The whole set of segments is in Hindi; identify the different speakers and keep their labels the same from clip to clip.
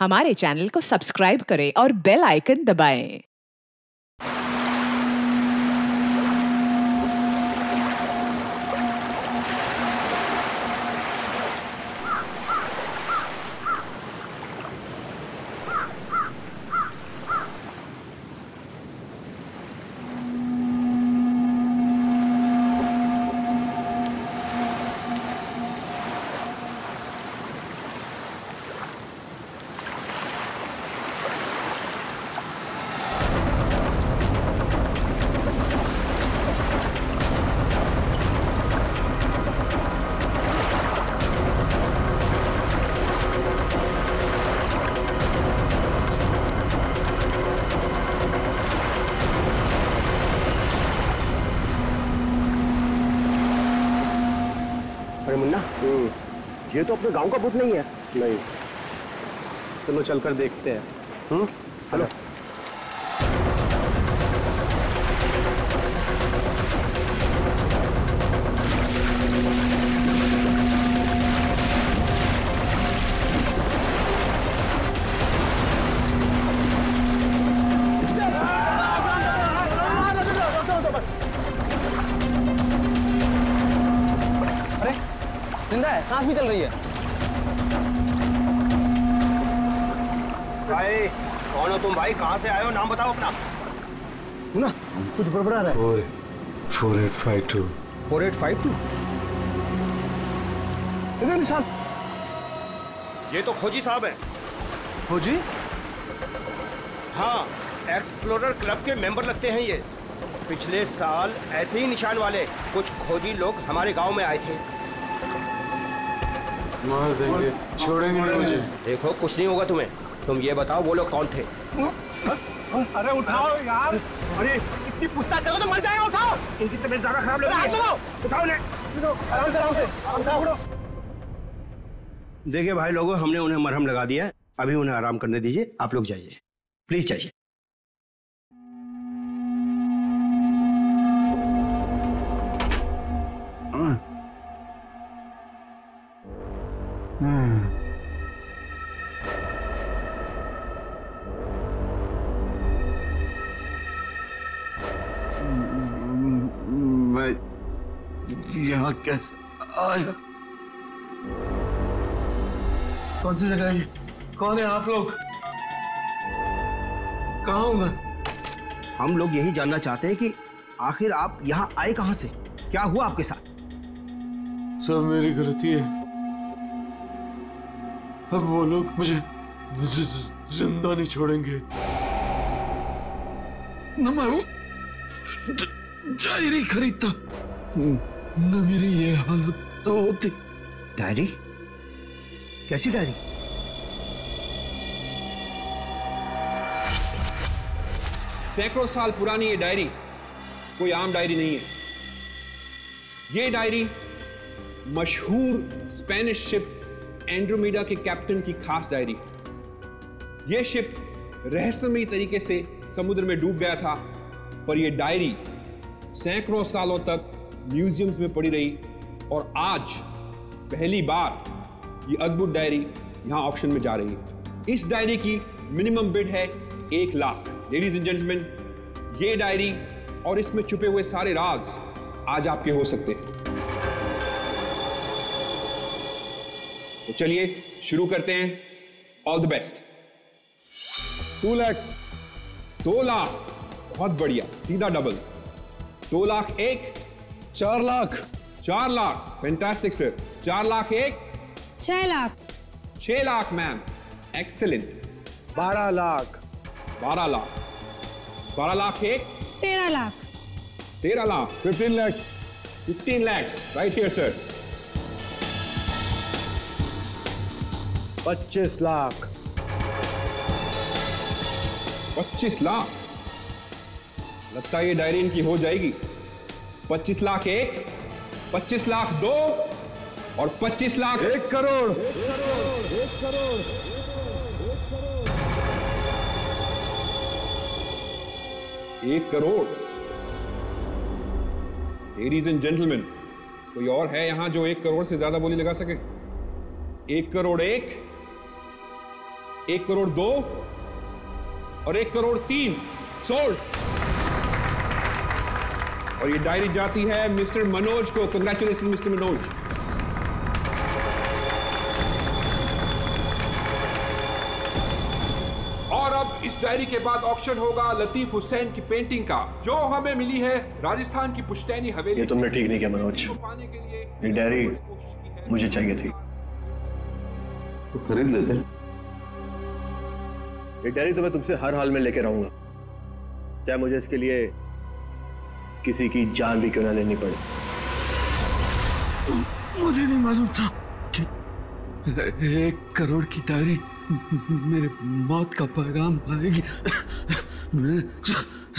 Speaker 1: हमारे चैनल को सब्सक्राइब करें और बेल आइकन दबाएं।
Speaker 2: अरे मुन्ना, ये तो अपने गांव का भूत नहीं है। नहीं, चलो चलकर देखते हैं। हेलो।
Speaker 3: जिंदा है, सांस भी चल रही है।
Speaker 2: भाई कौन हो तुम? भाई कहाँ से आए हो? नाम बताओ अपना। ना कुछ गड़बड़ा रहा है।
Speaker 4: 4852
Speaker 3: 4852
Speaker 2: इधर निशान।
Speaker 5: ये तो खोजी साहब हैं।
Speaker 3: खोजी?
Speaker 5: हाँ, एक्सप्लोरर क्लब के मेंबर लगते हैं ये। पिछले साल ऐसे ही निशान वाले कुछ खोजी लोग हमारे गांव में आए थे।
Speaker 4: मार देंगे, छोड़ेंगे नहीं मुझे।
Speaker 5: देखो कुछ नहीं होगा तुम्हें। तुम ये बताओ वो लोग कौन थे?
Speaker 2: अरे उठाओ यार। अरे इतनी पूछताछ करो तो मर जाएगा। उठाओ, इनकी तबीयत ज्यादा खराब लग रही है। उठाओ ने, आराम से आराम से।
Speaker 5: देखिए भाई लोगों, हमने उन्हें मरहम लगा दिया है। अभी उन्हें आराम करने दीजिए। आप लोग जाइए, प्लीज जाइए।
Speaker 4: मैं यहाँ कैसे आया? कौन सी जगह है ये? कौन है आप लोग? कहाँ हूँ मैं?
Speaker 5: हम लोग यही जानना चाहते हैं कि आखिर आप यहाँ आए कहाँ से? क्या हुआ आपके साथ?
Speaker 4: सब मेरी गलती है। अब वो लोग मुझे जिंदा नहीं छोड़ेंगे। न मैं वो डायरी खरीदता, न मेरी ये हालत तो होती।
Speaker 5: डायरी? कैसी डायरी?
Speaker 6: सैकड़ों साल पुरानी ये डायरी कोई आम डायरी नहीं है। ये डायरी मशहूर स्पेनिश शिप एंड्रोमेडा के कैप्टन की खास डायरी। यह शिप रहस्यमयी तरीके से समुद्र में डूब गया था, पर यह डायरी सैकड़ों सालों तक म्यूजियम्स में पड़ी रही और आज पहली बार ये अद्भुत डायरी यहां ऑक्शन में जा रही है। इस डायरी की मिनिमम बिड है 1 लाख। लेडीज एंड जेंटलमैन, ये डायरी और इसमें छुपे हुए सारे राज आज आपके हो सकते हैं। तो चलिए शुरू करते हैं। All the best. 2 lakh, 2 lakh, बहुत बढ़िया, सीधा double. 2 lakh 1,
Speaker 3: 4 lakh,
Speaker 6: 4 lakh, fantastic sir. 4 lakh 1,
Speaker 7: 6 lakh,
Speaker 6: 6 lakh ma'am, excellent.
Speaker 2: 12 lakh,
Speaker 6: 12 lakh, 12 lakh 1,
Speaker 7: 13 lakh,
Speaker 6: 13 lakh,
Speaker 2: 15 lakhs,
Speaker 6: 15 lakhs, right here sir.
Speaker 2: 25 lakh,
Speaker 6: 25 lakh. लगता है ये डायरी इनकी हो जाएगी। 25 लाख 1, 25 लाख 2 और 25 lakh
Speaker 2: 1 crore.
Speaker 6: 1 crore. Ladies and gentleman, कोई और है यहां जो 1 करोड़ से ज्यादा बोली लगा सके? 1 करोड़ 1, 1 करोड़ 2 और 1 करोड़ 3 सोल्ड। और ये डायरी जाती है मिस्टर मनोज को। Congratulation mister Manoj. और अब इस डायरी के बाद ऑक्शन होगा लतीफ हुसैन की पेंटिंग का, जो हमें मिली है राजस्थान की पुश्तैनी हवेली।
Speaker 8: ये तुमने ठीक नहीं किया मनोज।
Speaker 6: पाने के लिए
Speaker 8: ये डायरी मुझे चाहिए थी।
Speaker 9: तो खरीद लेते।
Speaker 8: ये डायरी तो मैं तुमसे हर हाल में लेके रहूंगा, चाहे मुझे इसके लिए किसी की जान भी क्यों ना लेनी पड़े।
Speaker 4: मुझे नहीं मालूम था कि 1 करोड़ की डायरी मेरे मौत का पैगाम लाएगी। मैं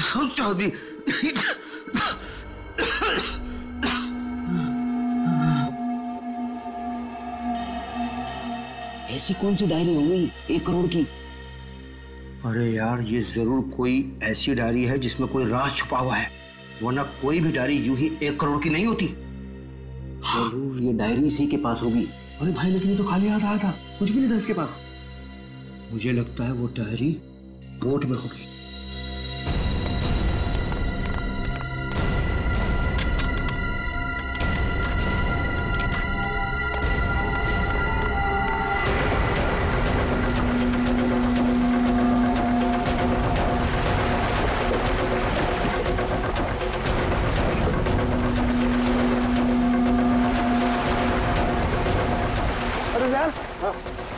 Speaker 4: सोचा भी
Speaker 10: ऐसी कौन सी डायरी हो गई 1 करोड़ की?
Speaker 11: अरे यार, ये जरूर कोई ऐसी डायरी है जिसमें कोई राज छुपा हुआ है, वरना कोई भी डायरी यूं ही 1 करोड़ की नहीं होती।
Speaker 10: जरूर ये डायरी इसी के पास होगी। अरे भाई, लेकिन ये तो खाली हाथ आया था, कुछ भी नहीं था इसके पास।
Speaker 11: मुझे लगता है वो डायरी बोट में होगी।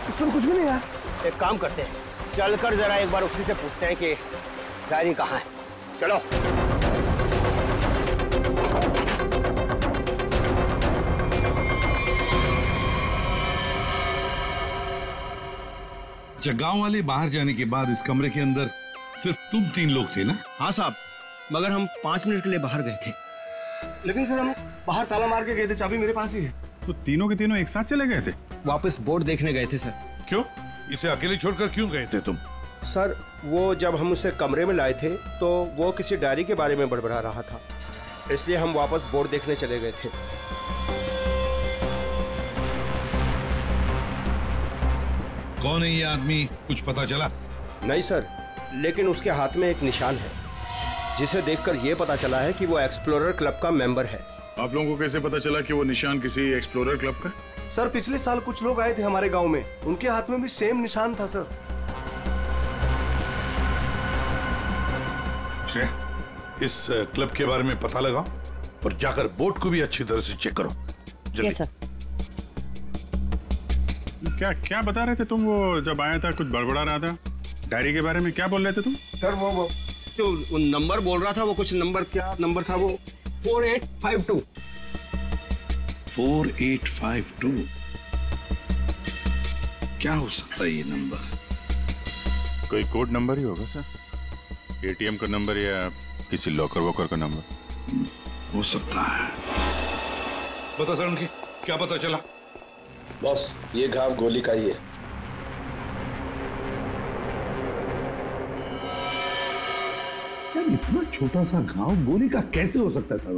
Speaker 2: इसमें कुछ भी नहीं है।
Speaker 5: एक काम करते हैं, चलकर जरा एक बार उसी से पूछते हैं कि डायरी कहाँ है। चलो।
Speaker 9: अच्छा, गांव वाले बाहर जाने के बाद इस कमरे के अंदर सिर्फ तुम 3 लोग थे ना?
Speaker 5: हाँ साहब, मगर हम 5 मिनट के लिए बाहर गए थे।
Speaker 3: लेकिन सर हम बाहर ताला मार के गए थे, चाबी मेरे पास ही है।
Speaker 2: तो तीनों के तीनों एक साथ चले गए थे?
Speaker 5: वापस बोर्ड देखने गए थे सर।
Speaker 9: क्यों? इसे अकेले छोड़कर क्यों गए थे तुम?
Speaker 5: सर, वो जब हम उसे कमरे में लाए थे तो वो किसी डायरी के बारे में बड़बड़ा रहा था, इसलिए हम वापस बोर्ड देखने चले गए थे।
Speaker 9: कौन है ये आदमी, कुछ पता चला?
Speaker 5: नहीं सर, लेकिन उसके हाथ में एक निशान है, जिसे देखकर ये पता चला है कि वो एक्सप्लोरर क्लब का मेंबर है।
Speaker 12: आप लोगों को कैसे पता चला कि वो निशान किसी एक्सप्लोरर क्लब का?
Speaker 3: सर पिछले साल कुछ लोग आए थे हमारे गांव में, उनके हाथ में भी सेम निशान था सर।
Speaker 9: इस क्लब के बारे में पता लगाओ और जाकर बोट को भी अच्छी तरह से चेक करो। जल्दी।
Speaker 13: सर।
Speaker 2: क्या क्या बता रहे थे तुम? वो जब आया था कुछ बड़बड़ा रहा था डायरी के बारे में, क्या बोल रहे थे तुम?
Speaker 5: सर वो जो नंबर बोल रहा था, वो कुछ नंबर, क्या नंबर था वो?
Speaker 10: 4852।
Speaker 9: 4852 क्या हो सकता है ये नंबर?
Speaker 2: कोई कोड नंबर ही होगा सर, एटीएम का नंबर या किसी लॉकर वॉकर का नंबर
Speaker 9: हो सकता है। बता सर, उनकी क्या पता चला?
Speaker 14: बॉस, ये घाव गोली का ही है।
Speaker 9: इतना छोटा सा घाव गोली का कैसे हो सकता है सर?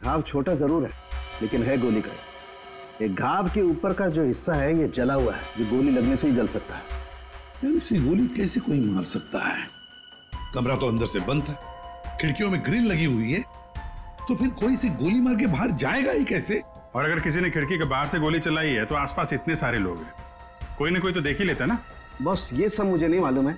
Speaker 11: घाव छोटा जरूर है, लेकिन है गोली का। एक घाव के ऊपर का जो हिस्सा है ये जला हुआ है, जो गोली लगने से ही जल सकता है।
Speaker 9: यार, इसे गोली कैसे कोई मार सकता है? कमरा तो अंदर से बंद था, खिड़कियों में ग्रिल लगी हुई है, तो फिर कोई इसे गोली मार के बाहर जाएगा ही कैसे?
Speaker 2: और अगर किसी ने खिड़की के बाहर से गोली चलाई है तो आसपास इतने सारे लोग हैं, कोई ना कोई तो देख ही लेता ना।
Speaker 11: बस ये सब मुझे नहीं मालूम है,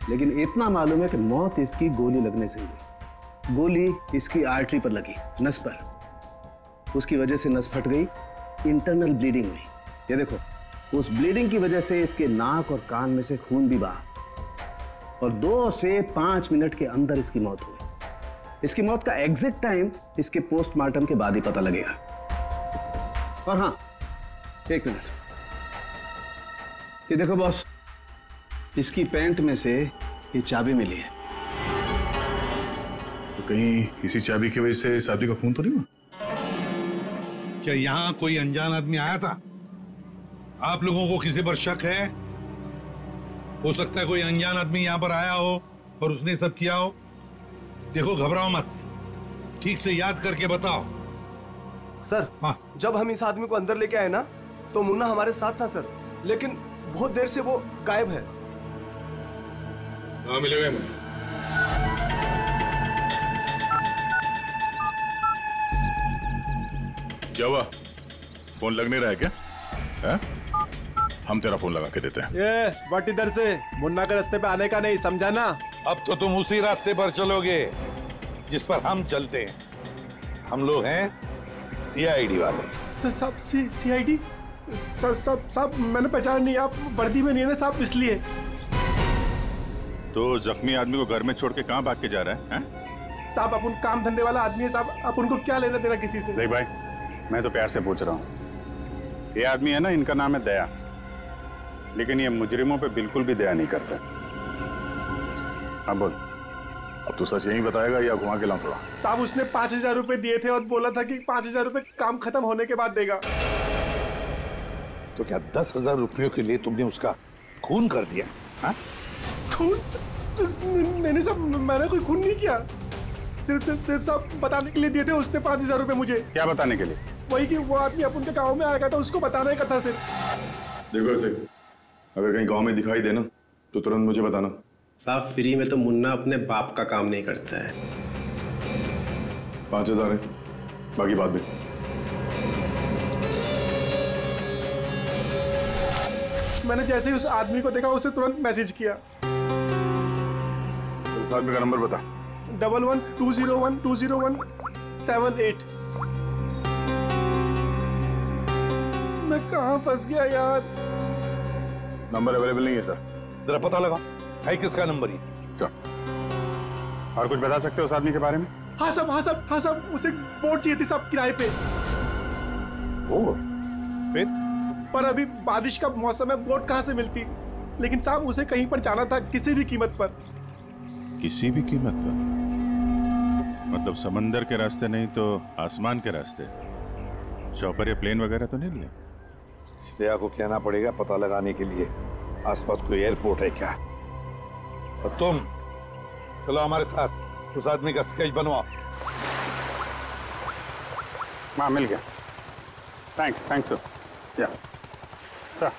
Speaker 11: लेकिन इतना मालूम है कि मौत इसकी गोली लगने से हुई। गोली इसकी आर्टरी पर लगी, नस पर। उसकी वजह से नस फट गई, इंटरनल ब्लीडिंग हुई। ये देखो, उस ब्लीडिंग की वजह से इसके नाक और कान में से खून भी बहा और 2 से 5 मिनट के अंदर इसकी मौत हुई। इसकी मौत का एग्जैक्ट टाइम इसके पोस्टमार्टम के बाद ही पता लगेगा। और हाँ, 1 मिनट, ये देखो बॉस, इसकी पैंट में से ये चाबी मिली है।
Speaker 12: तो कहीं इसी चाबी की वजह से शादी का खून तो नहीं हुआ?
Speaker 9: क्या यहाँ कोई अनजान आदमी आया था? आप लोगों को किसी पर शक है? हो सकता है कोई अनजान आदमी यहाँ पर आया हो और उसने सब किया हो। देखो, घबराओ मत, ठीक से याद करके बताओ।
Speaker 3: सर, हाँ, जब हम इस आदमी को अंदर लेके आए ना, तो मुन्ना हमारे साथ था सर, लेकिन बहुत देर से वो गायब है।
Speaker 9: हाँ मिलेगा मुझे। क्या हुआ? फोन लग नहीं रहा है क्या? है? हम तेरा फोन लगा के देते हैं।
Speaker 2: ये बट इधर से मुन्ना के रास्ते पे आने का नहीं, समझा ना?
Speaker 13: अब तो तुम उसी रास्ते पर चलोगे जिस पर हम चलते हैं। हम लोग हैं सीआईडी वाले।
Speaker 2: सब सीआईडी? सब मैंने पहचान नहीं, आप वर्दी में नहीं है ना साहब, इसलिए।
Speaker 9: तो जख्मी आदमी को घर में छोड़ के कहाँ भाग के जा रहा है?
Speaker 2: साहब अपन काम धंधे वाला आदमी है साहब, आप उनको क्या लेना देना किसी से?
Speaker 12: देख भाई, मैं तो प्यार से पूछ रहा हूँ, ये आदमी है ना, इनका नाम है दया, लेकिन ये मुजरिमों पे बिल्कुल भी दया नहीं करता। अब बोल, अब तू सच यही बताएगा या घुमा के लाऊं थोड़ा?
Speaker 2: साहब उसने 5,000 रुपए दिए थे और बोला था कि 5,000 रुपए काम खत्म होने के बाद देगा।
Speaker 13: तो क्या 10,000 रुपयों के लिए तुमने उसका खून कर दिया? हाँ?
Speaker 2: खून? मैंने कोई खून नहीं किया, सिर्फ साहब बताने के लिए दिए थे उसने 5,000 रुपए मुझे।
Speaker 12: क्या बताने के लिए?
Speaker 2: वही कि वो आदमी अपन के गाँव में आएगा था, उसको बताने का था सिर्फ।
Speaker 12: देखो ऐसे, अगर कहीं गांव में दिखाई देना तो तुरंत मुझे बताना।
Speaker 11: साहब फ्री में तो मुन्ना अपने बाप का काम नहीं करता है।
Speaker 12: 5,000 है, बाकी बात भी।
Speaker 2: मैंने जैसे ही उस आदमी को देखा उसे तुरंत मैसेज किया।
Speaker 12: उस आदमी का नंबर बता।
Speaker 2: 1120120178। मैं कहाँ फंस गया यार?
Speaker 12: नंबर अवेलेबल नहीं है सर।
Speaker 13: जरा पता लगा है किसका नंबर ही।
Speaker 12: क्या और कुछ बता सकते हो उस आदमी के बारे में?
Speaker 2: हाँ साहब उसे बोट चाहिए थी साहब किराए पे।
Speaker 13: फिर?
Speaker 12: पर अभी बारिश का मौसम है, बोट कहाँ से मिलती? लेकिन साहब उसे कहीं पर जाना था किसी भी कीमत पर।
Speaker 9: किसी भी कीमत पर? मतलब समंदर के रास्ते नहीं तो आसमान के रास्ते? चौपर या प्लेन वगैरह तो नहीं लिए?
Speaker 13: श्रेया को कहना पड़ेगा पता लगाने के लिए आसपास कोई एयरपोर्ट है क्या। और तुम चलो हमारे साथ, उस आदमी का स्केच बनवाओ।
Speaker 12: हाँ मिल गया। Thanks sir. या सर,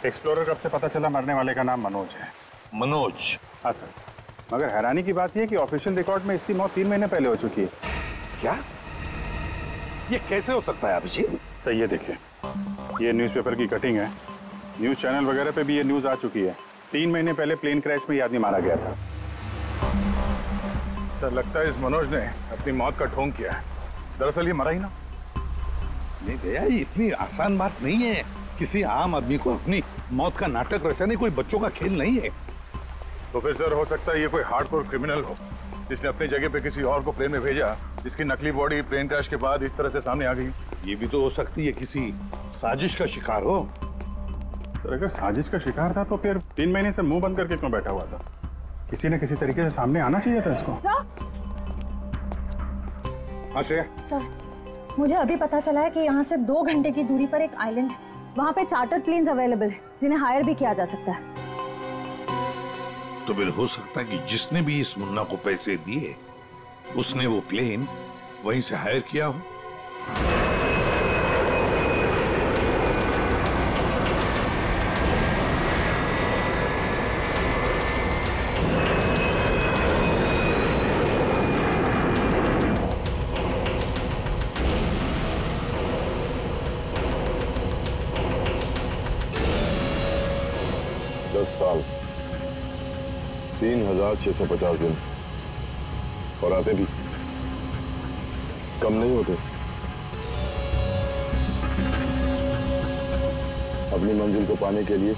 Speaker 12: एक्सप्लोरर कब से पता चला मरने वाले का नाम मनोज है।
Speaker 13: मनोज?
Speaker 12: हाँ सर, मगर हैरानी की बात यह है कि ऑफिशियल रिकॉर्ड में इसकी मौत 3 महीने पहले हो चुकी है।
Speaker 13: क्या? ये कैसे हो सकता है अभिजीत?
Speaker 12: सर ये देखिए, ये न्यूज़पेपर की कटिंग है, न्यूज़ चैनल वगैरह पे भी ये न्यूज़ आ चुकी है। 3 महीने पहले प्लेन क्रैश में ये आदमी मारा गया था। सर लगता है इस मनोज ने अपनी मौत का ढोंग किया है। दरअसल ये मरा ही ना।
Speaker 13: नहीं भैया, ये इतनी आसान बात नहीं है। किसी आम आदमी को अपनी मौत का नाटक रचाने कोई बच्चों का खेल नहीं है।
Speaker 12: तो फिर सर हो सकता है ये कोई हार्डकोर क्रिमिनल हो जिसने अपनी जगह पे किसी और को प्लेन में भेजा, जिसकी नकली बॉडी प्लेन क्रैश के बाद इस तरह से सामने आ गई।
Speaker 13: ये भी तो हो सकती है किसी साजिश का शिकार हो।
Speaker 12: तो अगर साजिश का शिकार था तो फिर 3 महीने से मुंह बंद करके क्यों बैठा हुआ था? किसी न किसी तरीके से सामने आना चाहिए था इसको। हाँ श्रेया।
Speaker 15: सर, मुझे अभी पता चला है कि यहाँ से 2 घंटे की दूरी पर एक आइलैंड है। वहाँ पे चार्टर प्लेन्स अवेलेबल है जिन्हें हायर भी किया जा सकता है।
Speaker 13: तो फिर हो सकता है कि जिसने भी इस मुन्ना को पैसे दिए उसने वो प्लेन वहीं से हायर किया हो।
Speaker 16: साल 3,650 दिन और आते भी कम नहीं होते। अपनी मंजिल को पाने के लिए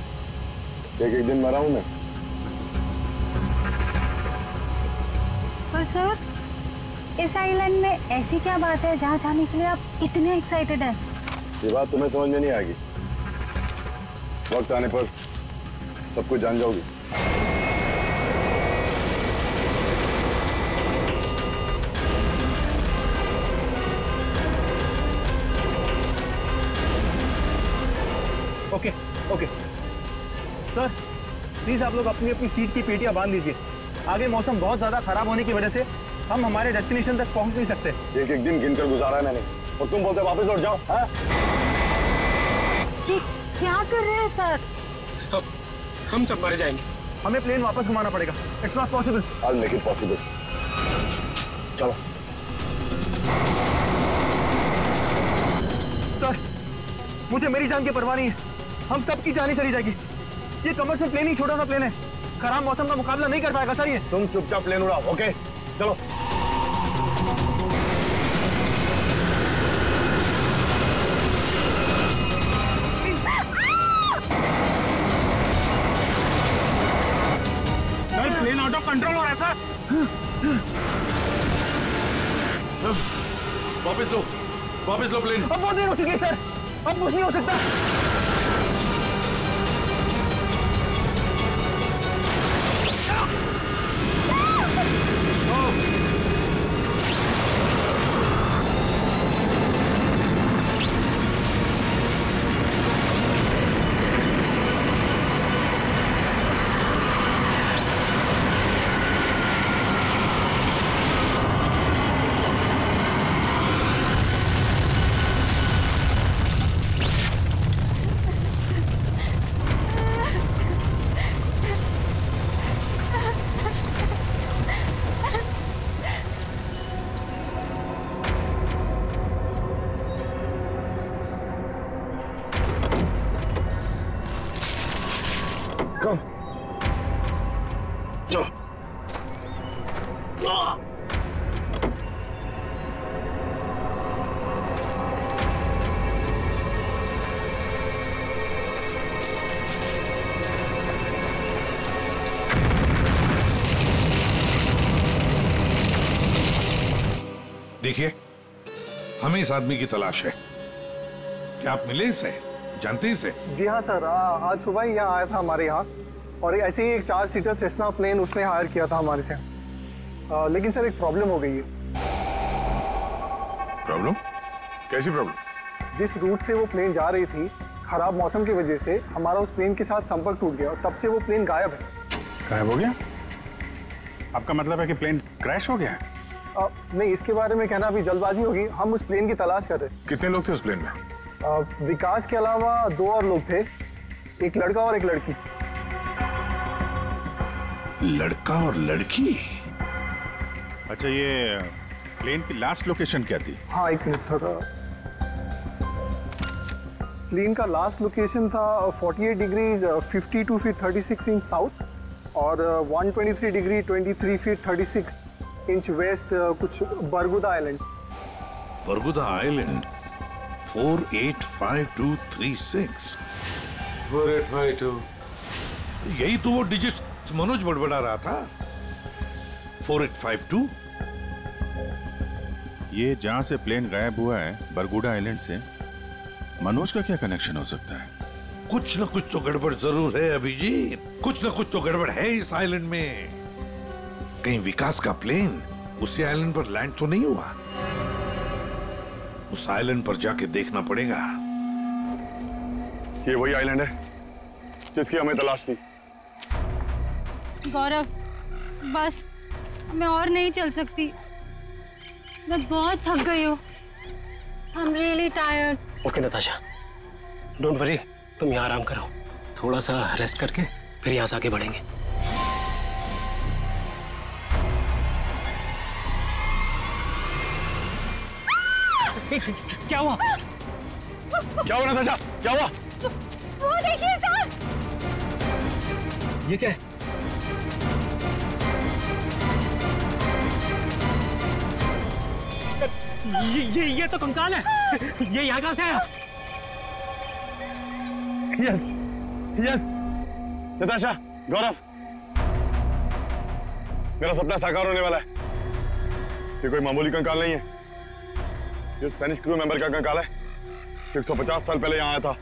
Speaker 16: एक दिन मरा हूं मैं।
Speaker 15: पर सर, इस आइलैंड में ऐसी क्या बात है जहाँ जाने के लिए आप इतने एक्साइटेड हैं?
Speaker 16: ये बात तुम्हें समझ में नहीं आएगी, वक्त आने पर सब कुछ जान जाओगी।
Speaker 2: ओके सर, प्लीज आप लोग अपनी अपनी सीट की पेटियां बांध लीजिए। आगे मौसम बहुत ज्यादा खराब होने की वजह से हम हमारे डेस्टिनेशन तक पहुंच नहीं सकते।
Speaker 16: एक दिन गिनकर गुजारा है मैंने और तुम बोलते वापस लौट जाओ।
Speaker 15: क्या कर रहे हैं सर?
Speaker 2: हम सब मर जाएंगे। हमें प्लेन वापस घुमाना पड़ेगा। It's not possible.
Speaker 8: I'll make it possible. चलो।
Speaker 2: सर, मुझे मेरी जान की परवाह नहीं है। हम सबकी जान ही चली जाएगी। ये कमर्शियल प्लेन ही छोटा सा प्लेन है, खराब मौसम का मुकाबला नहीं कर पाएगा सर ये।
Speaker 8: तुम चुपचाप प्लेन उड़ाओ, ओके? चलो।
Speaker 2: प्लेन आउट ऑफ कंट्रोल हो रहा है सर।
Speaker 9: वापस लो प्लेन।
Speaker 2: अब बहुत देर हो चुकी है सर, अब कुछ नहीं हो सकता।
Speaker 9: देखिए, हमें इस आदमी की तलाश है। क्या आप मिले इसे? जानते इसे?
Speaker 17: जी हाँ सर, आज सुबह ही यहाँ आया था हमारे यहाँ, और ऐसे ही एक 4 सीटर सेस्ना प्लेन उसने हायर किया था हमारे से। लेकिन सर एक प्रॉब्लम हो गई है।
Speaker 12: प्रॉब्लम? कैसी प्रॉब्लम?
Speaker 17: जिस रूट से वो प्लेन जा रही थी, खराब मौसम की वजह से हमारा उस प्लेन के साथ संपर्क टूट गया और तब से वो प्लेन गायब है।
Speaker 12: गायब हो गया? आपका मतलब है कि प्लेन क्रैश हो गया है?
Speaker 17: नहीं, इसके बारे में कहना अभी जल्दबाजी होगी। हम उस प्लेन की तलाश कर रहे हैं।
Speaker 12: कितने लोग थे उस प्लेन में?
Speaker 17: विकास के अलावा 2 और लोग थे, एक लड़का और एक लड़की।
Speaker 9: लड़का और लड़की?
Speaker 12: अच्छा, ये प्लेन की लास्ट लोकेशन क्या थी?
Speaker 17: हाँ, एक मिनट सर। प्लेन का लास्ट लोकेशन था 48 डिग्री 52 फीट 36 इंच साउथ और 123 डिग्री 23 फीट 36 इंच वेस्ट, कुछ बरगुदा आइलैंड।
Speaker 9: बरगुदा आइलैंड 485236।
Speaker 12: 4852।
Speaker 9: यही तो वो डिजिट मनोज बड़बड़ा रहा था। 4852।
Speaker 12: ये जहां से प्लेन गायब हुआ है, बरगुडा आइलैंड से, मनोज का क्या कनेक्शन हो सकता है?
Speaker 9: कुछ न कुछ तो गड़बड़ जरूर है अभिजीत, कुछ न कुछ तो गड़बड़ है इस आइलैंड में। कहीं विकास का प्लेन उसी आइलैंड पर लैंड तो नहीं हुआ? उस आइलैंड पर जाके देखना पड़ेगा।
Speaker 16: ये वही आइलैंड है जिसकी हमें तलाश थी।
Speaker 7: गौरव, बस मैं और नहीं चल सकती। मैं बहुत थक गई हूँ। I'm really tired.
Speaker 2: Okay Natasha, don't worry, तुम यहाँ आराम करो। थोड़ा सा रेस्ट करके फिर यहाँ से आगे बढ़ेंगे। क्या हुआ?
Speaker 16: क्या हुआ नताशा? क्या हुआ?
Speaker 15: वो देखिए सर।
Speaker 2: ये क्या है? ये तो कंकाल है। ये यहाँ कहाँ से आया?
Speaker 16: यस, यस, नताशा, गौरव, मेरा सपना साकार होने वाला है। ये कोई मामूली कंकाल नहीं है। ये स्पेनिश क्रू मेंबर का कंकाल है, 150 साल पहले यहाँ आया था।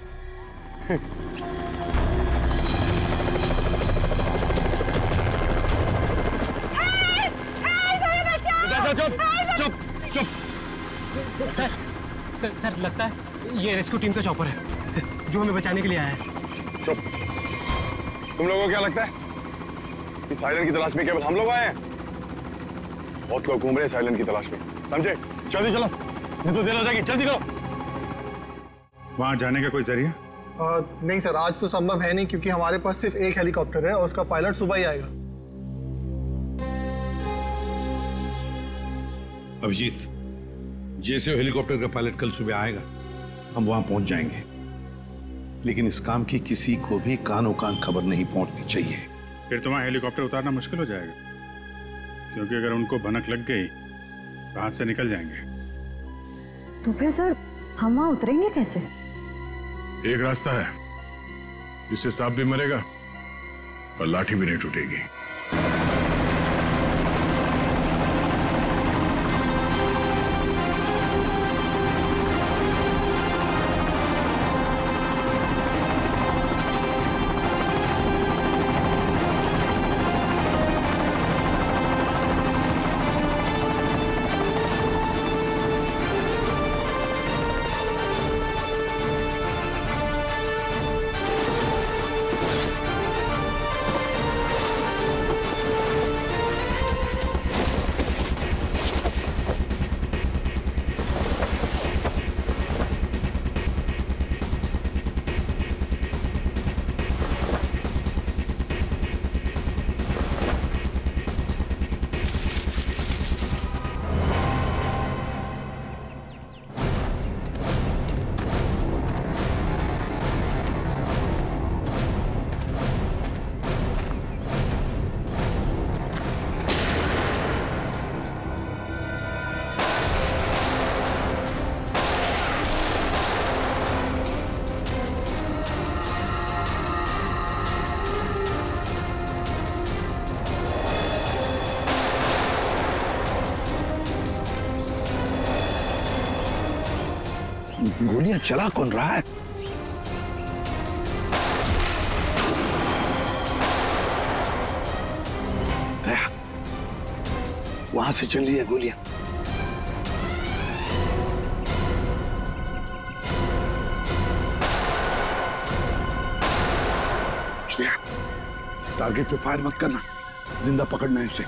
Speaker 2: चुप, चुप, चुप। सर, लगता है ये रेस्क्यू टीम का चॉपर है जो हमें बचाने के लिए आया है।
Speaker 16: चुप। तुम लोगों को क्या लगता है इस आइलैंड की तलाश में केवल हम लोग आए हैं? बहुत लोग घूम रहे हैं इस आइलैंड की तलाश में, समझे? जल्दी चलो, नहीं तो देर हो जाएगी। जल्दी करो।
Speaker 12: वहां जाने का कोई जरिया?
Speaker 17: नहीं सर, आज तो संभव है नहीं क्योंकि हमारे पास सिर्फ एक हेलीकॉप्टर है और उसका पायलट सुबह ही आएगा।
Speaker 9: अभिजीत, जैसे हेलीकॉप्टर का पायलट कल सुबह आएगा हम वहां पहुंच जाएंगे, लेकिन इस काम की किसी को भी कानो कान खबर नहीं पहुंचनी चाहिए।
Speaker 12: फिर तुम्हारा हेलीकॉप्टर उतारना मुश्किल हो जाएगा, क्योंकि अगर उनको भनक लग गई तो हाथ से निकल जाएंगे।
Speaker 15: तो फिर सर हम वहां उतरेंगे कैसे?
Speaker 16: एक रास्ता है जिससे सांप भी मरेगा और लाठी भी नहीं टूटेगी।
Speaker 9: गोलियां चला कौन रहा है? वहां से चल रही है गोलियां। टारगेट पे फायर मत करना, जिंदा पकड़ना है उसे।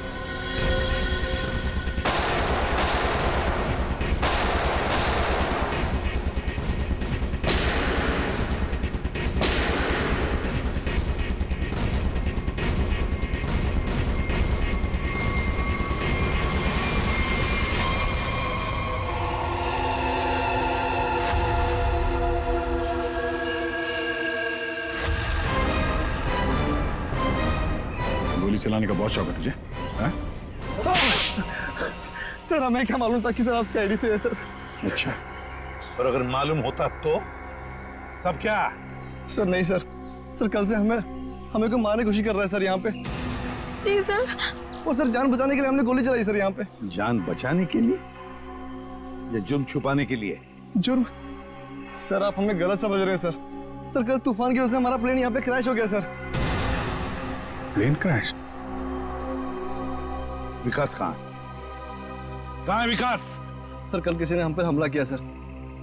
Speaker 16: गोली चलाने का बहुत शौक है तुझे?
Speaker 17: सर हमें क्या मालूम था कि सर आप सीआईडी से है सर।
Speaker 9: अच्छा, और अगर मालूम होता तो तब क्या?
Speaker 17: सर नहीं सर कल से हमें को मारने की कोशिश कर रहा है सर यहाँ पे।
Speaker 7: जी सर।
Speaker 17: और सर जान बचाने के लिए हमने गोली चलाई सर यहाँ पे।
Speaker 9: जान बचाने के लिए या जुर्म छुपाने के लिए?
Speaker 17: जुर्म? सर आप हमें गलत समझ रहे हैं सर। सर कल तूफान की वजह से हमारा प्लेन यहाँ पे क्रैश हो गया सर।
Speaker 12: Plane crash?
Speaker 9: विकास कहाँ है विकास?
Speaker 17: सर कल किसी ने हम पर हमला किया सर,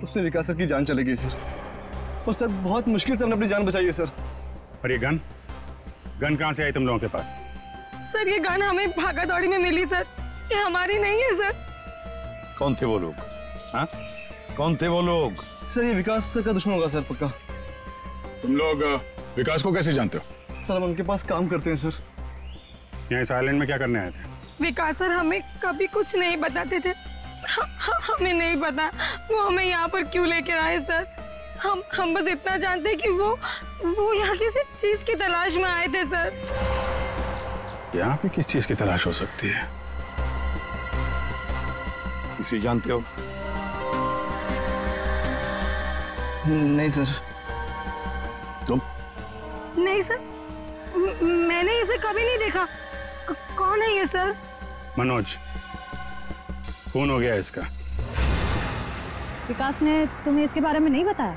Speaker 17: उसमें विकास सर की जान चली गई सर। और सर बहुत मुश्किल से हमने अपनी जान बचाई है सर।
Speaker 12: और ये गन कहाँ से आई तुम लोगों के पास?
Speaker 7: सर ये गन हमें भागा दौड़ी में मिली सर, ये हमारी नहीं है सर।
Speaker 9: कौन थे वो लोग? हाँ, कौन थे वो लोग?
Speaker 17: सर ये विकास सर का दुश्मन होगा सर पक्का।
Speaker 16: तुम लोग विकास को कैसे जानते हो?
Speaker 17: सर हम उनके पास काम करते हैं सर।
Speaker 12: यहाँ इस आइलैंड में क्या करने आए थे?
Speaker 7: विकास सर हमें कभी कुछ नहीं बताते थे। हमें नहीं पता वो हमें यहाँ पर क्यों लेकर आए सर। हम बस इतना जानते हैं कि वो यहाँ किसी चीज की तलाश में आए थे सर।
Speaker 12: यहाँ पे किस चीज की तलाश हो सकती है?
Speaker 9: किसी जानते हो?
Speaker 17: नहीं सर।
Speaker 9: तुम?
Speaker 7: नहीं सर, मैंने इसे कभी नहीं देखा। कौन है ये सर?
Speaker 12: मनोज, खून हो गया इसका।
Speaker 15: विकास ने तुम्हें इसके बारे में नहीं बताया?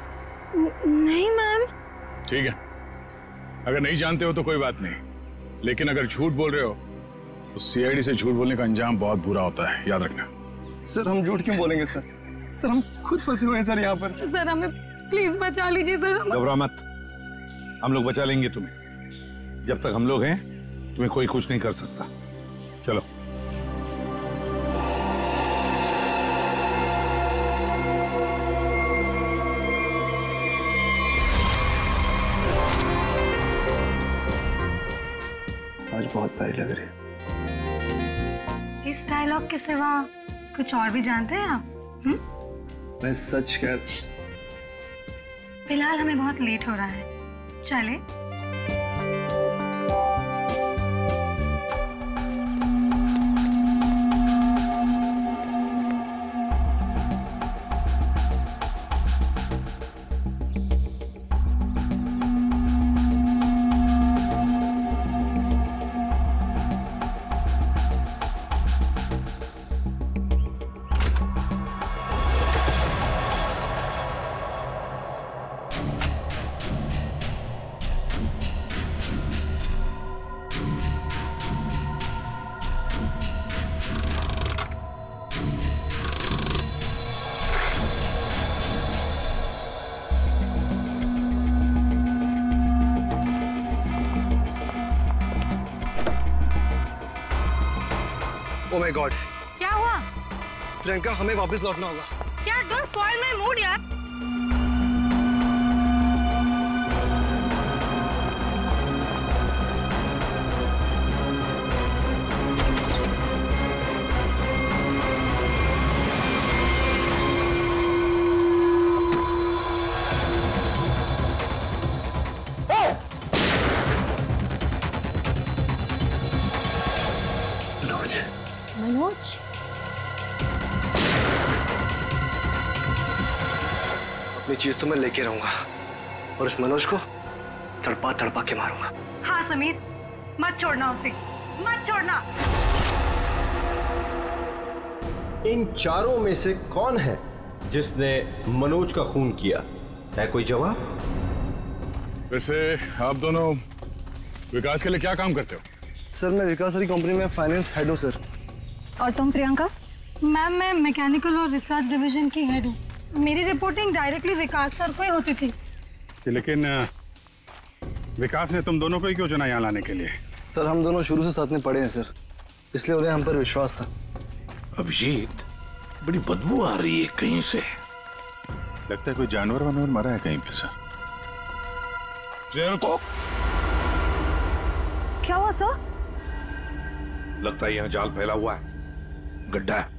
Speaker 7: नहीं मैम।
Speaker 16: ठीक है, अगर नहीं जानते हो तो कोई बात नहीं, लेकिन अगर झूठ बोल रहे हो तो सीआईडी से झूठ बोलने का अंजाम बहुत बुरा होता है, याद रखना।
Speaker 17: सर हम झूठ क्यों बोलेंगे सर? सर हम खुद फंसे हुए हैं सर यहाँ पर।
Speaker 7: सर हमें प्लीज बचा लीजिए सर।
Speaker 9: घबरा मत, हम लोग बचा लेंगे तुम्हें। जब तक हम लोग हैं तुम्हें कोई कुछ नहीं कर सकता। चलो।
Speaker 11: आज बहुत प्यारी लग रही है।
Speaker 7: इस डायलॉग के सिवा कुछ और भी जानते हैं आप?
Speaker 11: मैं सच कह।
Speaker 7: फिलहाल हमें बहुत लेट हो रहा है, चले?
Speaker 11: Oh my God!
Speaker 7: क्या हुआ?
Speaker 11: प्रियंका, हमें वापस लौटना होगा।
Speaker 7: क्या? Don't spoil my mood यार। मनोज,
Speaker 11: अपनी चीज तो मैं लेके रहूंगा और इस मनोज को तड़पा तड़पा के मारूंगा।
Speaker 7: हाँ समीर, मत छोड़ना उसे, मत छोड़ना।
Speaker 5: इन चारों में से कौन है जिसने मनोज का खून किया? है कोई जवाब?
Speaker 12: वैसे आप दोनों विकास के लिए क्या काम करते हो?
Speaker 11: सर, मैं विकास वाली कंपनी में फाइनेंस हेड हूँ सर।
Speaker 15: और तुम प्रियंका?
Speaker 7: मैम, मैं मैकेनिकल और रिसर्च डिवीजन की हेड हूँ। मेरी रिपोर्टिंग डायरेक्टली विकास सर को ही होती थी।
Speaker 12: लेकिन विकास ने तुम दोनों को ही क्यों चुना यहाँ लाने के लिए?
Speaker 11: सर, हम दोनों शुरू से साथ में पढ़े हैं सर, इसलिए उन्हें हम पर विश्वास था।
Speaker 13: अभिजीत, बड़ी बदबू आ रही है कहीं से।
Speaker 12: लगता है कोई जानवर वानवर मरा है कहीं पे सर।
Speaker 13: को
Speaker 15: क्या हुआ सर?
Speaker 13: लगता है यहाँ जाल फैला हुआ है, गड्ढा है।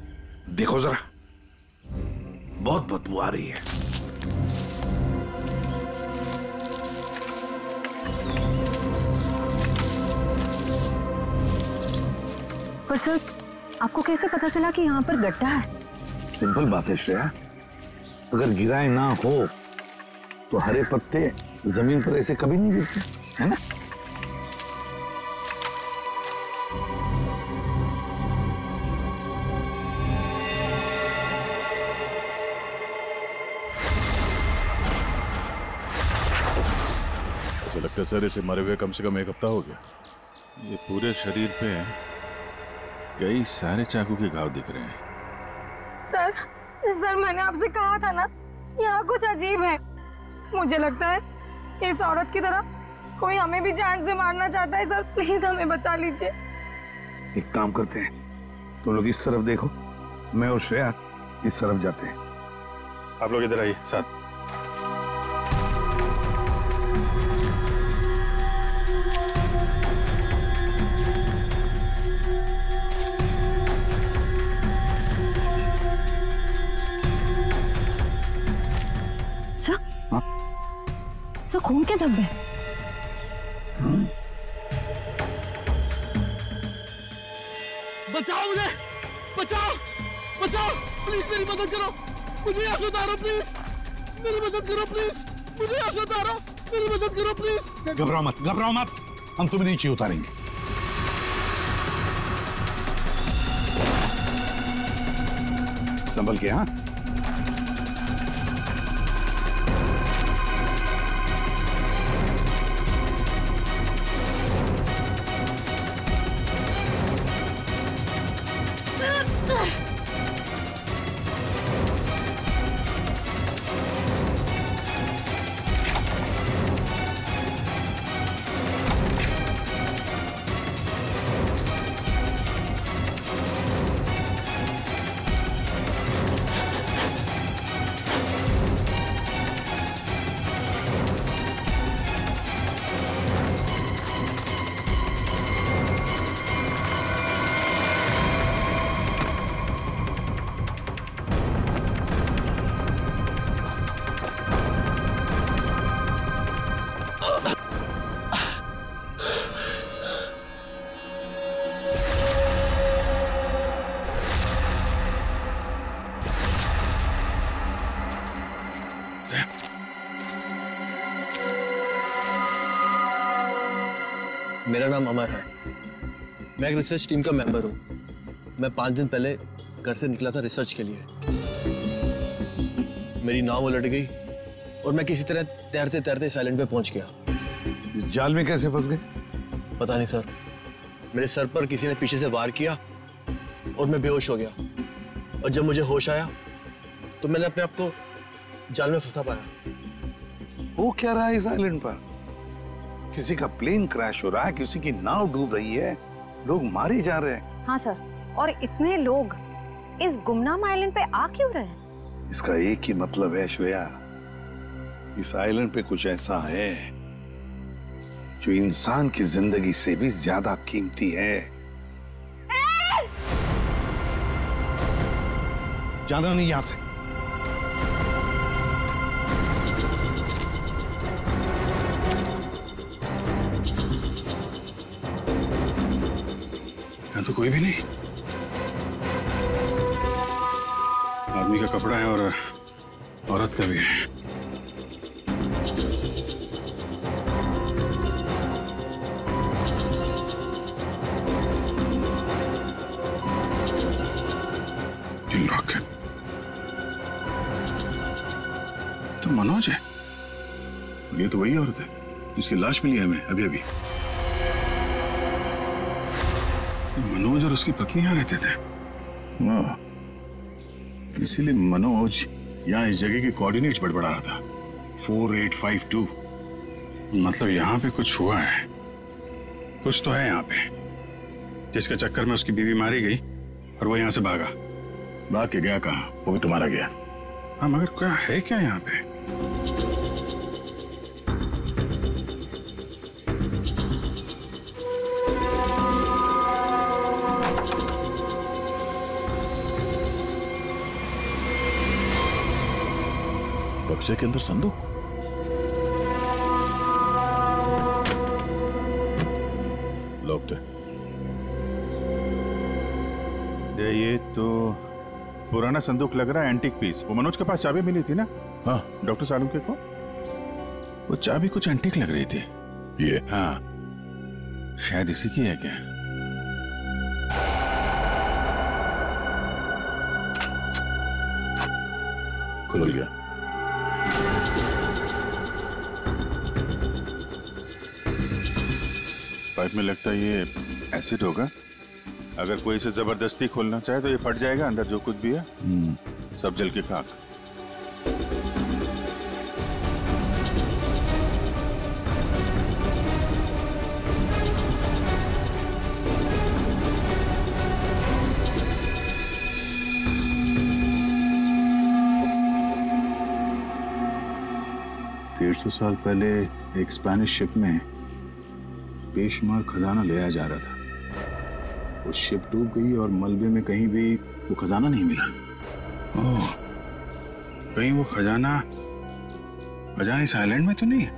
Speaker 13: देखो जरा, बहुत बदबू आ रही है।
Speaker 15: पर सर, आपको कैसे पता चला कि यहाँ पर गड्ढा है?
Speaker 13: सिंपल बात है श्रेया, अगर गिराए ना हो तो हरे पत्ते जमीन पर ऐसे कभी नहीं गिरते, है ना?
Speaker 12: ऐसा लगता है सर इसे मरे हुए कम से कम 1 हफ्ता हो गया। ये पूरे शरीर पे कई सारे चाकू के घाव दिख रहे हैं।
Speaker 7: सर, मैंने आपसे कहा था ना, यहाँ कुछ अजीब है। मुझे लगता है इस औरत की तरह कोई हमें भी जान से मारना चाहता है। सर, प्लीज हमें बचा लीजिए।
Speaker 13: एक काम करते हैं, तुम लोग इस तरफ देखो, मैं और श्रेया इस तरफ जाते हैं।
Speaker 12: आप लोग इधर आइए साथ।
Speaker 15: सर, खून के धब्बे।
Speaker 2: बचाओ मुझे, बचाओ, बचाओ, प्लीज मेरी मदद करो, मुझे यहाँ से उतारो प्लीज, मेरी मदद करो प्लीज, मुझे यहाँ से उतारो, मेरी मदद करो प्लीज।
Speaker 9: घबराओ मत, घबराओ मत, हम तुम्हें नीचे उतारेंगे।
Speaker 12: संभल के। हाँ,
Speaker 8: मेरा नाम अमर है। मैं एक रिसर्च टीम का मेंबर हूँ। मैं 5 दिन पहले घर से निकला था रिसर्च के लिए। मेरी नाव उलट गई और मैं किसी तरह तैरते तैरते इस आइलैंड पे पहुंच गया।
Speaker 13: इस जाल में कैसे फंस गए?
Speaker 8: पता नहीं सर, मेरे सर पर किसी ने पीछे से वार किया और मैं बेहोश हो गया। और जब मुझे होश आया तो मैंने अपने आप को जाल में फंसा पाया।
Speaker 13: वो क्या रहा है इस आइलैंड पर? किसी का प्लेन क्रैश हो रहा है, किसी की नाव डूब रही है, लोग मारे जा रहे हैं।
Speaker 15: हाँ सर, और इतने लोग इस गुमनाम आइलैंड पे आ क्यों रहे हैं?
Speaker 13: इसका एक ही मतलब है श्रेया, इस आइलैंड पे कुछ ऐसा है जो इंसान की जिंदगी से भी ज्यादा कीमती है। जाना नहीं यहां से।
Speaker 12: यहाँ तो कोई भी नहीं। आदमी का कपड़ा है और औरत का भी है। तो मनोज है।
Speaker 16: ये तो वही औरत है जिसकी लाश मिली है हमें अभी अभी।
Speaker 12: मनोज और उसकी पत्नी यहाँ रहते थे।
Speaker 16: हाँ, इसीलिए मनोज यहाँ इस जगह के कोऑर्डिनेट्स बड़बड़ा रहा था। 4852।
Speaker 12: मतलब यहाँ पे कुछ हुआ है, कुछ तो है यहाँ पे, जिसके चक्कर में उसकी बीवी मारी गई और वो यहाँ से भागा।
Speaker 16: भाग के गया कहाँ? वो भी तुम्हारा गया।
Speaker 12: हाँ, मगर क्या है क्या यहाँ पे?
Speaker 16: बक्से के अंदर संदूक। लॉक्ड है।
Speaker 12: ये तो पुराना संदूक लग रहा है, एंटीक पीस। वो मनोज के पास चाबी मिली थी ना?
Speaker 16: हाँ,
Speaker 12: डॉक्टर सालुंके को। वो चाबी कुछ एंटीक लग रही थी।
Speaker 16: ये?
Speaker 12: हाँ, शायद इसी की है क्या?
Speaker 16: खुल गया।
Speaker 12: पाइप में लगता है ये एसिड होगा। अगर कोई इसे जबरदस्ती खोलना चाहे तो ये फट जाएगा। अंदर जो कुछ भी है सब जल के खाक।
Speaker 16: डेढ़ 150 साल पहले एक स्पेनिश शिप में बेशुमार खजाना ले आया जा रहा था। वो शिप डूब गई और मलबे में कहीं भी वो खजाना नहीं मिला।
Speaker 12: ओह, कहीं वो खजाना इस आइलैंड में तो नहीं है?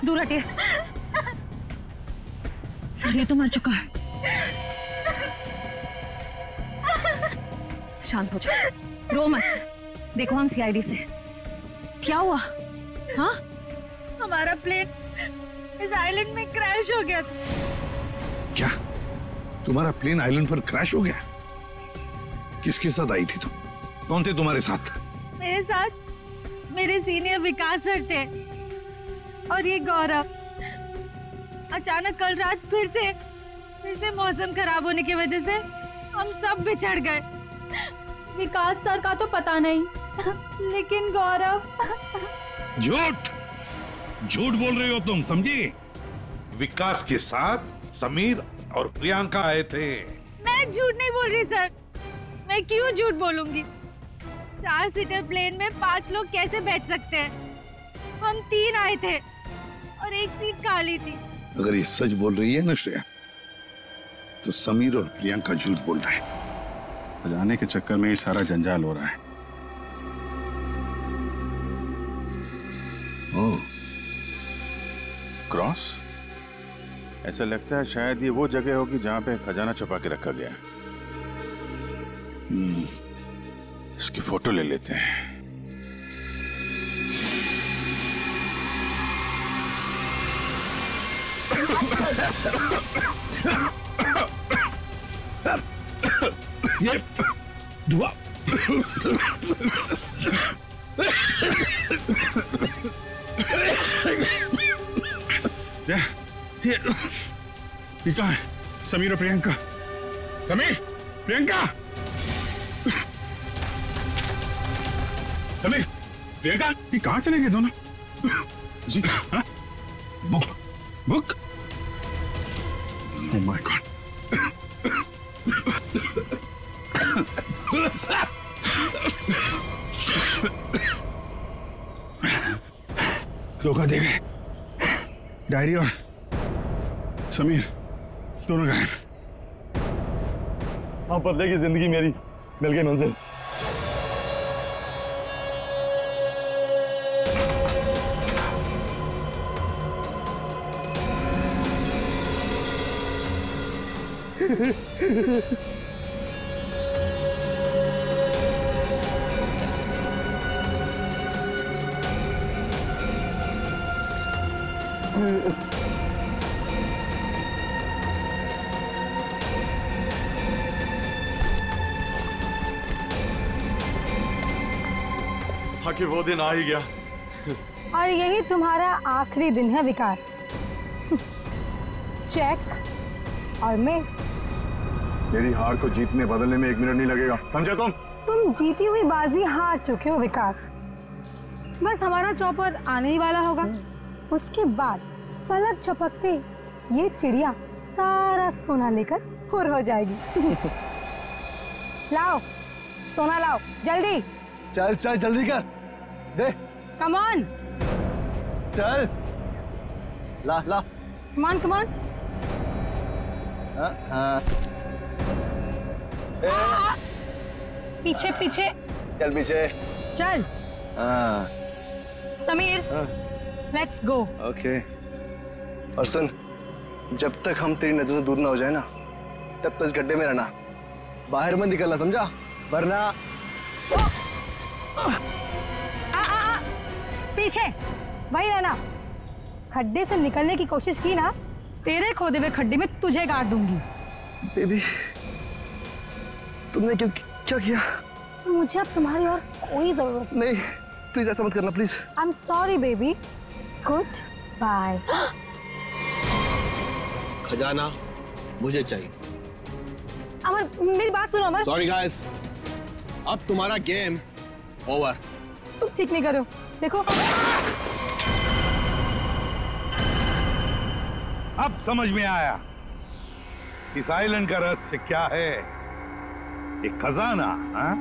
Speaker 15: दूर हटिए। सर, ये तो मर चुका है। शांत हो जाओ, रो मत। देखो हम सीआईडी से। क्या हुआ? हाँ,
Speaker 7: हमारा प्लेन इस आइलैंड में क्रैश हो गया।
Speaker 13: क्या तुम्हारा प्लेन आइलैंड पर क्रैश हो गया? किसके साथ आई थी तुम? कौन थे तुम्हारे साथ?
Speaker 7: मेरे साथ मेरे सीनियर विकास सर थे और ये गौरव। अचानक कल रात फिर से मौसम खराब होने की वजह से हम सब बिछड़ गए। विकास सर का तो पता नहीं, लेकिन गौरव।
Speaker 13: झूठ बोल रही हो तुम, समझी? विकास के साथ समीर और प्रियंका आए थे।
Speaker 7: मैं झूठ नहीं बोल रही सर। मैं क्यों झूठ बोलूंगी? 4 सीटर प्लेन में 5 लोग कैसे बैठ सकते हैं? हम 3 आए थे और एक सीट खाली थी।
Speaker 13: अगर ये सच बोल रही है ना श्रेया, तो समीर और प्रियंका झूठ बोल रहे हैं।
Speaker 12: जाने के चक्कर में ये सारा जंजाल हो रहा है।
Speaker 16: ओह,
Speaker 12: क्रॉस? ऐसा लगता है शायद ये वो जगह होगी जहां पे खजाना छुपा के रखा गया है।
Speaker 9: इसकी फोटो ले लेते हैं। ये धुआं ये कहाँ है? समीर और प्रियंका। समीर, प्रियंका, समीर, प्रियंका, ये कहाँ चले गए दोनों? जी हाँ? Book, book. Oh my God. धोखा दे गए। डायरी और समीर दोनों गायब।
Speaker 13: हाँ, बदले की जिंदगी मेरी मिल गई मंजिल।
Speaker 15: हाँ कि वो दिन आ ही गया। और यही तुम्हारा आखिरी दिन है विकास। चेक और मेट।
Speaker 13: मेरी हार को जीतने बदलने में 1 मिनट नहीं लगेगा, समझे तुम?
Speaker 15: तुम जीती हुई बाजी हार चुके हो विकास। बस हमारा चौपर आने ही वाला होगा। उसके बाद पलक झपकते ये चिड़िया सारा सोना लेकर फुर हो जाएगी। लाओ सोना लाओ जल्दी।
Speaker 11: चल चल जल्दी कर दे।
Speaker 15: Come on.
Speaker 11: चल ला ला।
Speaker 15: Come on come on. पीछे पीछे।
Speaker 11: चल पीछे
Speaker 15: चल। Sameer let's go.
Speaker 11: ओके। और सुन, जब तक हम तेरी नजर से दूर ना हो जाए ना, तब तक इस गड्ढे में रहना, बाहर मत निकलना, समझा? वरना
Speaker 15: पीछे वही रहना। खड्डे से निकलने की कोशिश की ना, तेरे खोदे हुए खड्डे में तुझे गाड़ दूंगी।
Speaker 11: बेबी, तुमने क्या किया?
Speaker 15: मुझे अब तुम्हारी और कोई जरूरत
Speaker 11: नहीं। प्लीज ऐसा मत करना please.
Speaker 15: I am sorry baby. Goodbye.
Speaker 8: खजाना मुझे चाहिए।
Speaker 15: अमर मेरी बात सुनो अमर।
Speaker 8: सॉरी गाइस, अब तुम्हारा गेम ओवर।
Speaker 15: तुम ठीक नहीं कर रहे हो, देखो।
Speaker 9: अब समझ में आया इस आइलैंड का रहस्य क्या है। एक खजाना। हाँ?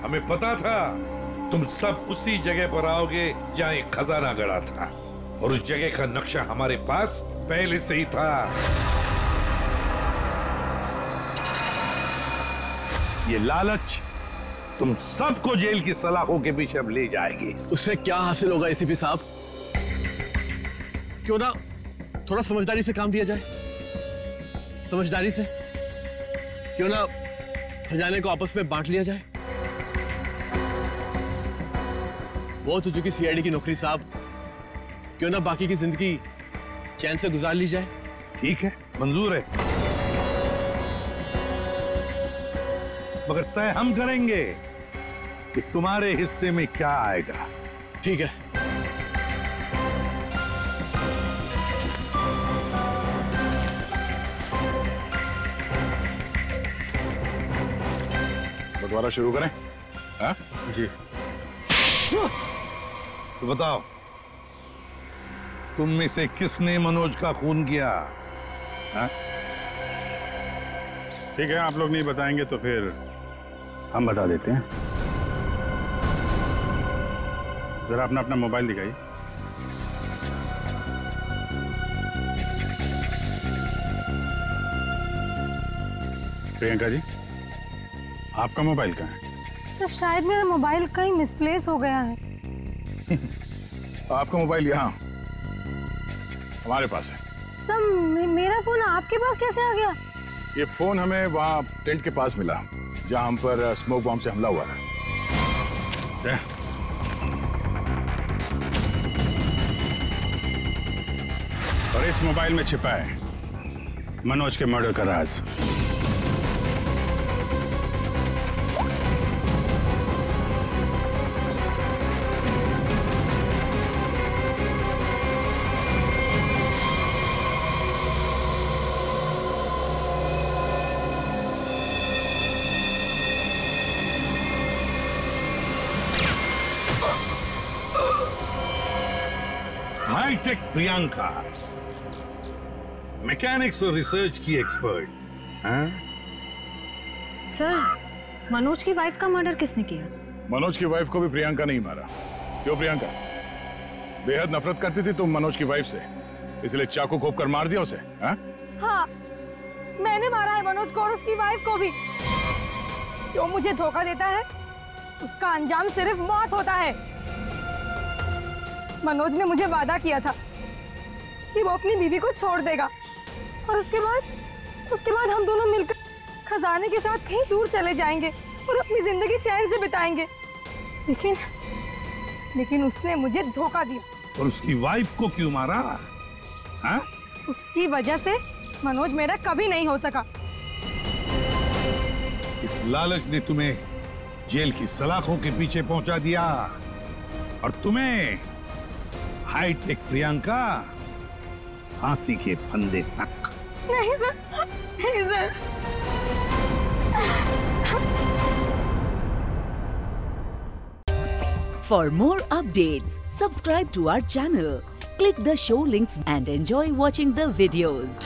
Speaker 9: हमें पता था तुम सब उसी जगह पर आओगे जहां एक खजाना गड़ा था, और उस जगह का नक्शा हमारे पास पहले से ही था। ये लालच तुम सबको जेल की सलाखों के पीछे अब ले जाएगी।
Speaker 8: उससे क्या हासिल होगा एसीपी साहब? क्यों ना थोड़ा समझदारी से काम लिया जाए। समझदारी से क्यों ना खजाने को आपस में बांट लिया जाए। बहुत हो चुकी सीआईडी की नौकरी साहब, क्यों ना बाकी की जिंदगी चैन से गुजार ली जाए।
Speaker 9: ठीक है, मंजूर है, मगर तय हम करेंगे कि तुम्हारे हिस्से में क्या आएगा।
Speaker 8: ठीक है।
Speaker 9: बंटवारा शुरू करें? हाँ?
Speaker 8: जी।
Speaker 9: तो बताओ, तुम में से किसने मनोज का खून किया? हाँ?
Speaker 12: ठीक है, आप लोग नहीं बताएंगे तो फिर हम बता देते हैं। जरा अपना अपना मोबाइल दिखाइए। प्रियंका जी, आपका मोबाइल कहाँ है?
Speaker 15: तो शायद मेरा मोबाइल कहीं मिसप्लेस हो गया है।
Speaker 12: आपका मोबाइल यहाँ हमारे पास है।
Speaker 15: सर मेरा फोन आपके पास कैसे आ गया?
Speaker 16: ये फोन हमें वहाँ टेंट के पास मिला जहाँ हम पर स्मोक बॉम्ब से हमला हुआ था।
Speaker 12: और इस मोबाइल में छिपा है मनोज के मर्डर का राज।
Speaker 9: हाईटेक प्रियंका, मैकेनिक्स और रिसर्च की एक्सपर्ट। हाँ?
Speaker 7: सर, मनोज की वाइफ का मर्डर किसने किया?
Speaker 16: मनोज की वाइफ को भी प्रियंका नहीं मारा। क्यों प्रियंका? बेहद नफरत करती थी तुम मनोज की वाइफ से, इसलिए चाकू घोंप कर मार दिया उसे? हाँ?
Speaker 15: हाँ, मैंने मारा है मनोज को और उसकी वाइफ को भी। जो मुझे धोखा देता है उसका अंजाम सिर्फ मौत होता है। मनोज ने मुझे वादा किया था कि वो अपनी बीवी को छोड़ देगा और उसके बाद हम दोनों मिलकर खजाने के साथ कहीं दूर चले जाएंगे और अपनी जिंदगी चैन से बिताएंगे। लेकिन उसने मुझे धोखा दिया।
Speaker 9: और उसकी वाइफ को क्यों मारा? हाँ?
Speaker 15: उसकी वजह से मनोज मेरा कभी नहीं हो सका।
Speaker 9: इस लालच ने तुम्हें जेल की सलाखों के पीछे पहुंचा दिया और तुम्हें हाईटेक प्रियंका फांसी के फंदे तक।
Speaker 15: नहीं सर, नहीं sir.
Speaker 1: For more updates, subscribe to our channel, click the show links and enjoy watching the videos.